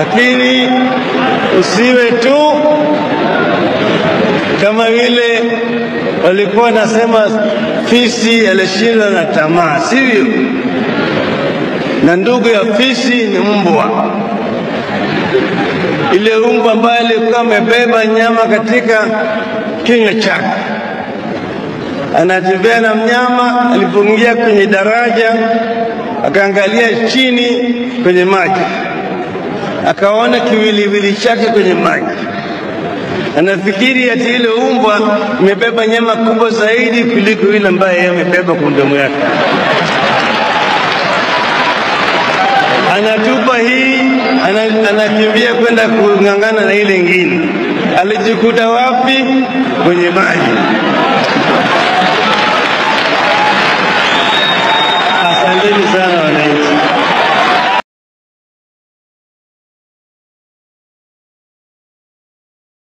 lakini usiwe tu kama vile walikuwa nasema fisi alishinda na tamaa, sivyo? Na ndugu ya fisi ni mbwa. Ile mbwa ambaye alikuwa amebeba nyama katika kinywa chake, anatembea na mnyama. Alipoingia kwenye daraja, akaangalia chini kwenye maji, akaona kiwiliwili chake kwenye maji. Anafikiri ati ile mbwa imebeba nyama kubwa zaidi kuliko ile ambaye yeye amebeba kwa mdomo yake. Anatupa hii, anakimbia kwenda kung'ang'ana na ile nyingine. Alijikuta wapi? Kwenye maji. Asanteni sana.